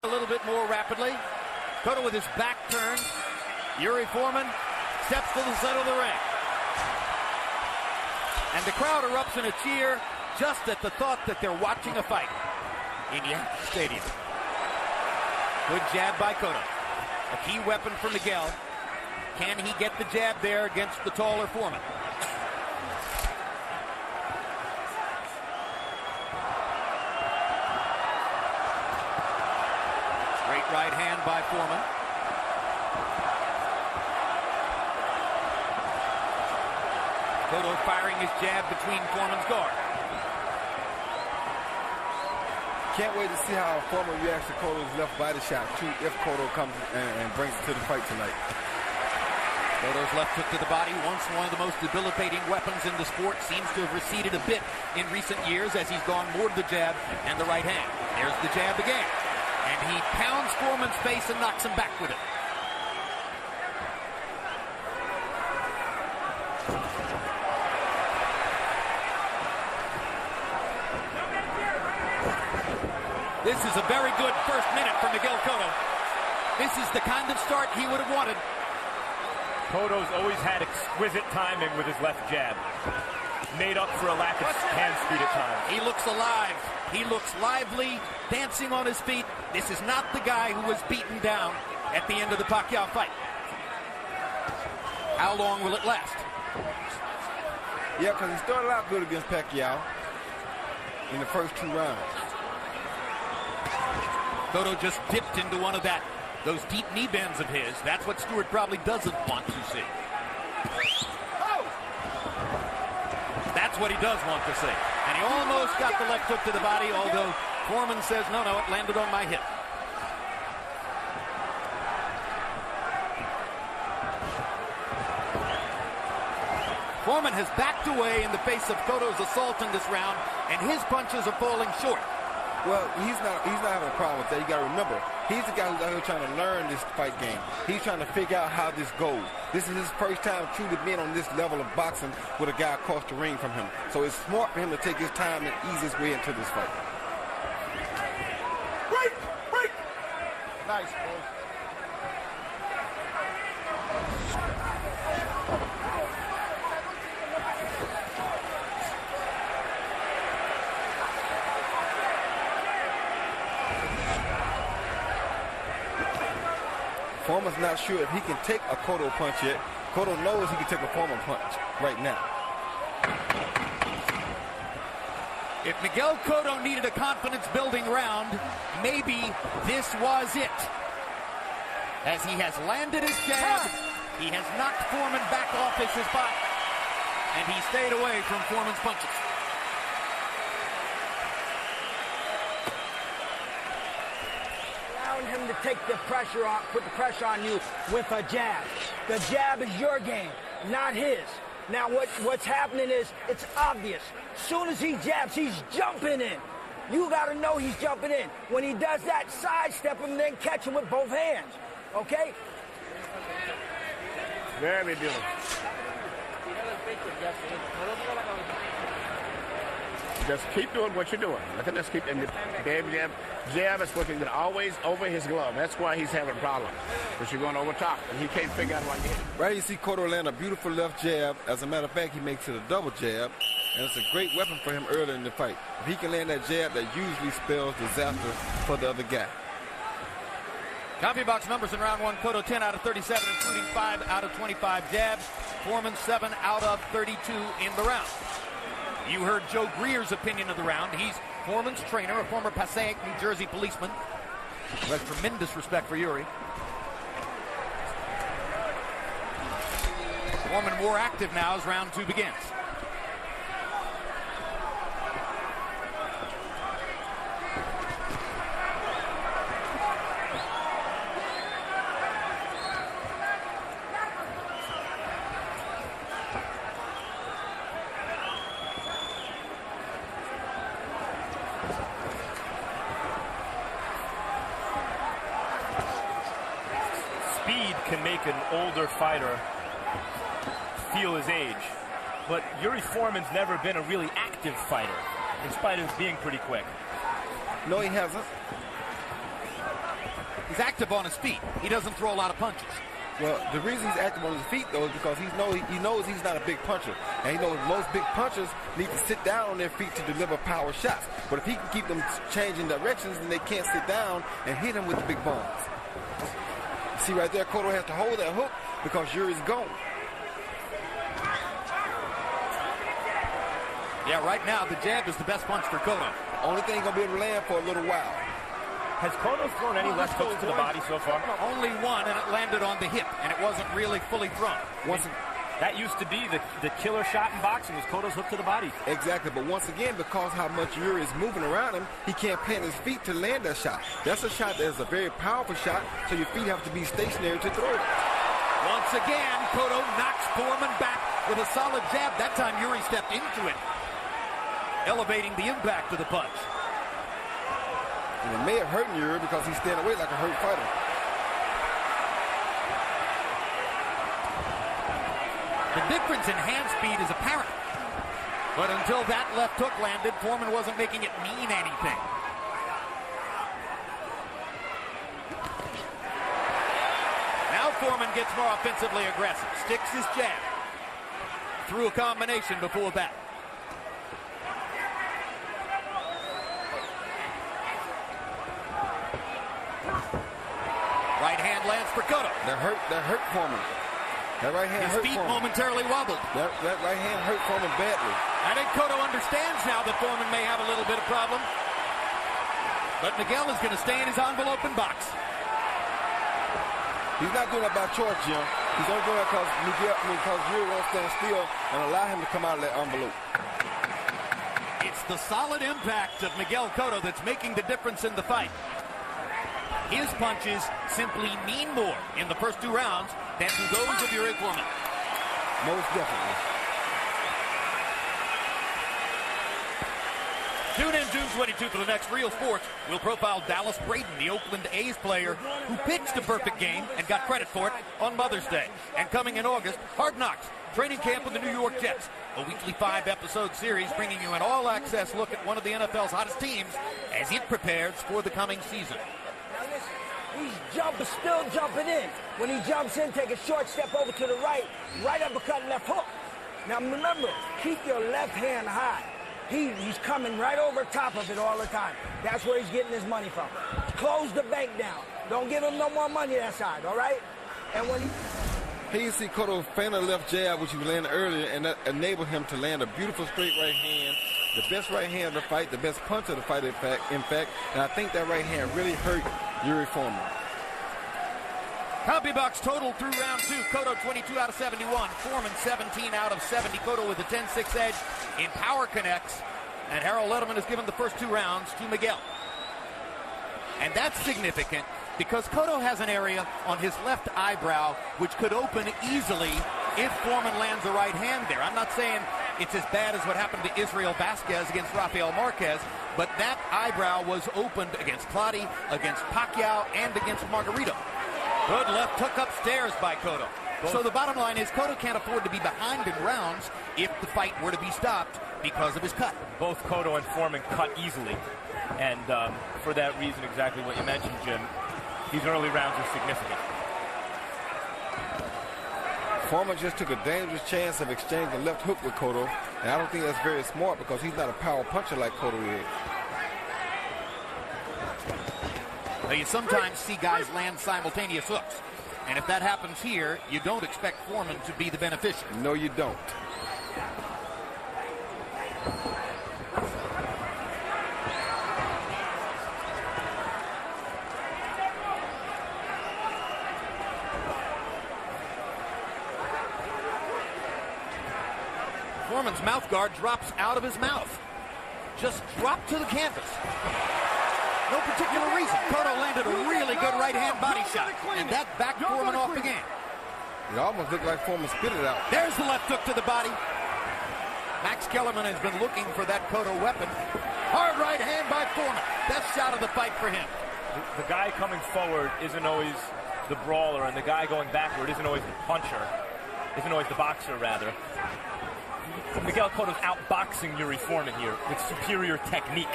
A little bit more rapidly. Cotto with his back turned. Yuri Foreman steps to the center of the ring. And the crowd erupts in a cheer just at the thought that they're watching a fight in Yankee Stadium. Good jab by Cotto. A key weapon for Miguel. Can he get the jab there against the taller Foreman? Great right hand by Foreman. Cotto firing his jab between Foreman's guard. Can't wait to see how Foreman reacts to Cotto's left body shot, too, if Cotto comes and brings it to the fight tonight. Cotto's left hook to the body, once one of the most debilitating weapons in the sport, seems to have receded a bit in recent years as he's gone more to the jab and the right hand. There's the jab again. And he pounds Foreman's face and knocks him back with it. This is a very good first minute for Miguel Cotto. This is the kind of start he would have wanted. Cotto's always had exquisite timing with his left jab. Made up for a lack of hand speed at times. He looks alive. He looks lively, dancing on his feet. This is not the guy who was beaten down at the end of the Pacquiao fight. How long will it last? Yeah, because he started out good against Pacquiao in the first 2 rounds. Cotto just dipped into one of those deep knee bends of his. That's what Stewart probably doesn't want to see. That's what he does want to see. And he almost got the left hook to the body, although Foreman says, no, it landed on my hip. Foreman has backed away in the face of Cotto's assault in this round, and his punches are falling short. Well, he's not having a problem with that. You got to remember, he's the guy who's out here trying to learn this fight game. He's trying to figure out how this goes. This is his first time truly being on this level of boxing with a guy across the ring from him. So it's smart for him to take his time and ease his way into this fight. Break! Nice, boys. Foreman's not sure if he can take a Cotto punch yet. Cotto knows he can take a Foreman punch right now. If Miguel Cotto needed a confidence-building round, maybe this was it. As he has landed his jab, he has knocked Foreman back off his spot, and he stayed away from Foreman's punches. Him to take the pressure on, put the pressure on you with a jab. The jab is your game, not his. Now what's happening is, it's obvious. Soon as he jabs, he's jumping in. You got to know he's jumping in. When he does that, sidestep him, then catch him with both hands. Okay? Very beautiful. Just keep doing what you're doing. Look at this. Keep and the jab is looking always over his glove. That's why he's having a problem. Because you're going over top, and he can't figure out what to hit. Right, you see Cotto land a beautiful left jab. As a matter of fact, he makes it a double jab, and it's a great weapon for him early in the fight. If he can land that jab, that usually spells disaster for the other guy. CompuBox numbers in round 1, Cotto 10 out of 37, including 5 out of 25 jabs. Foreman 7 out of 32 in the round. You heard Joe Greer's opinion of the round. He's Foreman's trainer, a former Passaic, New Jersey policeman, who has tremendous respect for Yuri. Foreman more active now as round 2 begins. Speed can make an older fighter feel his age, but Yuri Foreman's never been a really active fighter, in spite of being pretty quick. No, he hasn't. he's active on his feet. He doesn't throw a lot of punches. Well, the reason he's active on his feet, though, is because he knows he's not a big puncher. And he knows most big punchers need to sit down on their feet to deliver power shots. But if he can keep them changing directions, then they can't sit down and hit him with the big bombs. See right there, Cotto has to hold that hook because Yuri's gone. Yeah, right now, the jab is the best punch for Cotto. Only thing he's going to be able to land for a little while. Has Cotto thrown any left hooks to the body so far? Only one, and it landed on the hip, and it wasn't really fully thrown. That used to be the killer shot in boxing, was Cotto's hook to the body. Exactly, but once again, because how much Yuri is moving around him, he can't plant his feet to land that shot. That's a shot that is a very powerful shot, so your feet have to be stationary to throw it. Once again, Cotto knocks Foreman back with a solid jab. That time, Yuri stepped into it, elevating the impact of the punch. And it may have hurt Yuri because he's standing away like a hurt fighter. The difference in hand speed is apparent. But until that left hook landed, Foreman wasn't making it mean anything. Now Foreman gets more offensively aggressive. Sticks his jab. Threw a combination before that. Right hand lands for Cotto. That hurt Foreman. That right hand hurt Foreman. His feet momentarily wobbled. That right hand hurt Foreman badly. I think Cotto understands now that Foreman may have a little bit of problem. But Miguel is going to stay in his envelope and box. He's not doing that by choice, Jim. He's only doing that because Yuri won't stand still and allow him to come out of that envelope. It's the solid impact of Miguel Cotto that's making the difference in the fight. His punches simply mean more in the first 2 rounds than do those of Yuri Foreman. Most definitely. Tune in June 22 for the next Real Sports. We'll profile Dallas Braden, the Oakland A's player who pitched a perfect game and got credit for it on Mother's Day. And coming in August, Hard Knocks, training camp with the New York Jets. A weekly 5-episode series bringing you an all-access look at one of the NFL's hottest teams as it prepares for the coming season. He's still jumping in. When he jumps in, take a short step over to the right uppercut, left hook. Now remember, keep your left hand high. He's coming right over top of it all the time. That's where he's getting his money from. Close the bank down. Don't give him no more money that side, all right? And when Here you see Cotto feign a left jab, which he landed earlier, and that enabled him to land a beautiful straight right hand. The best right hand of the fight, the best punch of the fight, in fact. And I think that right hand really hurt Yuri Foreman. CompuBox total through round 2. Cotto 22 out of 71. Foreman 17 out of 70. Cotto with a 10-6 edge in power connects. And Harold Letterman has given the first 2 rounds to Miguel. And that's significant because Cotto has an area on his left eyebrow which could open easily if Foreman lands a right hand there. I'm not saying it's as bad as what happened to Israel Vasquez against Rafael Marquez, but that eyebrow was opened against Clottey, against Pacquiao, and against Margarito. Good left hook upstairs by Cotto. So the bottom line is Cotto can't afford to be behind in rounds if the fight were to be stopped because of his cut. Both Cotto and Foreman cut easily. And for that reason, exactly what you mentioned, Jim, these early rounds are significant. Foreman just took a dangerous chance of exchanging a left hook with Cotto, and I don't think that's very smart because he's not a power puncher like Cotto is. Now, you sometimes see guys land simultaneous hooks, and if that happens here, you don't expect Foreman to be the beneficiary. No, you don't. Foreman's mouth guard drops out of his mouth. Just dropped to the canvas. No particular reason. Cotto landed a really good right-hand body shot, and that backed Foreman off the game. It almost looked like Foreman spit it out. There's the left hook to the body. Max Kellerman has been looking for that Cotto weapon. Hard right hand by Foreman. Best shot of the fight for him. The guy coming forward isn't always the brawler, and the guy going backward isn't always the puncher. Isn't always the boxer, rather. Miguel Cotto's outboxing Yuri Foreman here with superior technique.